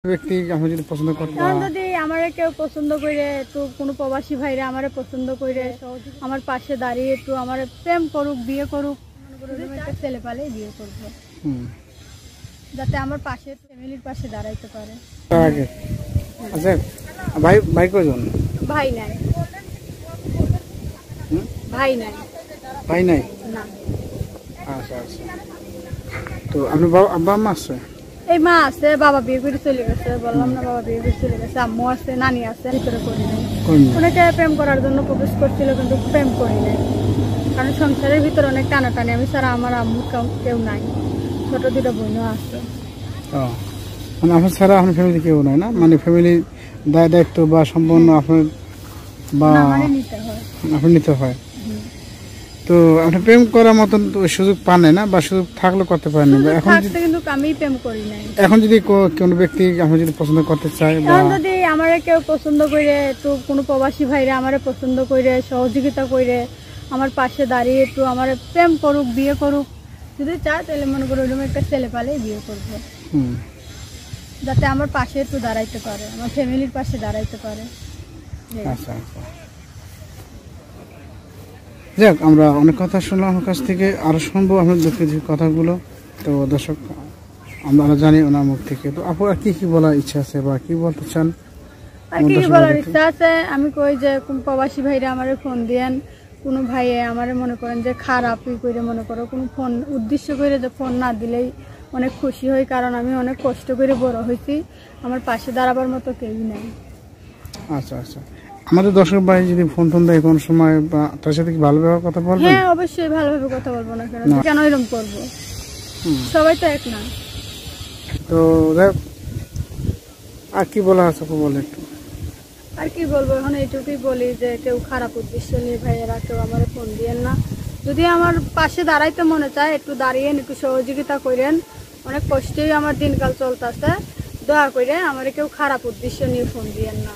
ব্যক্তি আমি যদি পছন্দ করতে যদি আমারে কেউ পছন্দ করে একটু কোনো প্রবাসী ভাইরা আমারে পছন্দ করে আমার পাশে দাঁড়িয়ে একটু আমার প্রেম করুক বিয়ে করুক একটা ছেলে পালে বিয়ে করবো যাতে আমার পাশে ফ্যামিলির পাশে দাঁড়াইতে পারে। আগে আচ্ছা ভাই ভাই কয়জন? ভাই নাই ভাই নাই ভাই নাই না। আচ্ছা আচ্ছা তো আপনি বাবা আব্বা আম্মা আছে? এই মা আছে, বাবা বিয়ে করে চলে গেছে, বললাম না বাবা বিয়ে করে চলে গেছে, আম্মু আছে, নানি আছে, ভিতরে করি নাই। অনেকে প্রেম করার জন্য প্রবেশ করছিল কিন্তু প্রেম করি নাই, কারণ সংসারের ভিতরে অনেক টানাটানি, আমি ছাড়া আমার আম্মু কেউ নাই, ছোট দুটো বোনও আছে। মানে আপনার ছাড়া আপনার ফ্যামিলি কেউ নাই না, মানে ফ্যামিলি দায়িত্ব বা সম্পূর্ণ আপনার বা আপনার নিতে হয়। তো আপনি প্রেম করার মতন সুযোগ পান না বা সুযোগ থাকলেও করতে পারেন না এখন, কিন্তু আমি প্রেম করি নাই। এখন যদি কোনো ব্যক্তি আপনি যদি পছন্দ করতে চায় বা যদি আমারে কেউ পছন্দ করে একটু কোনো প্রবাসী ভাইরা আমারে পছন্দ করে সহযোগিতা করে আমার পাশে দাঁড়িয়ে একটু আমার প্রেম করুক বিয়ে করুক যদি চায় তাহলে মনে করো ওরকম একটা ছেলে পালে বিয়ে করবো, যাতে আমার পাশে একটু দাঁড়াইতে পারে, আমার ফ্যামিলির পাশে দাঁড়াইতে পারে। আচ্ছা আচ্ছা যাক, আমরা অনেক কথা শুনলাম আমার কাছ থেকে, আরো শুনবো আপনার কিছু কথাগুলো। তো দর্শক আমরা জানি ওনার মুখ থেকে, তো আপু আর কি কি বলার ইচ্ছা আছে বা কি বলতে চান? আর কি বলার ইচ্ছা আছে, আমি কই যে কোন প্রবাসী ভাইরা আমারে ফোন দিয়েন, কোনো ভাইয়ে আমারে মনে করেন যে খারাপই করে মনে করো, কোনো ফোন উদ্দেশ্য করে যে ফোন না দিলেই অনেক খুশি হই, কারণ আমি অনেক কষ্ট করে বড় হয়েছি, আমার পাশে দাঁড়াবার মতো কেউই নাই। আচ্ছা আচ্ছা, আমাদের দর্শক ভাই যদি ফোন টোন দেয় কোন সময় বা তার সাথে কি ভালোভাবে কথা বলবেন? হ্যাঁ অবশ্যই ভালোভাবে কথা বলবো না, কেন এরকম করবো, সবাই তো এক না। তো আর কি বলা আছে বলে একটু। আর কি বলবো, এখন এইটুকুই বলি যে কেউ খারাপ উদ্দেশ্য নিয়ে ভাইয়েরা কেউ আমার ফোন দিয়েন না, যদি আমার পাশে দাঁড়াইতে মনে চায় একটু দাঁড়িয়েন, একটু সহযোগিতা করেন, অনেক কষ্টেই আমার দিনকাল চলতেছে, দয়া করে আমার কেউ খারাপ উদ্দেশ্য নিয়ে ফোন দিয়েন না।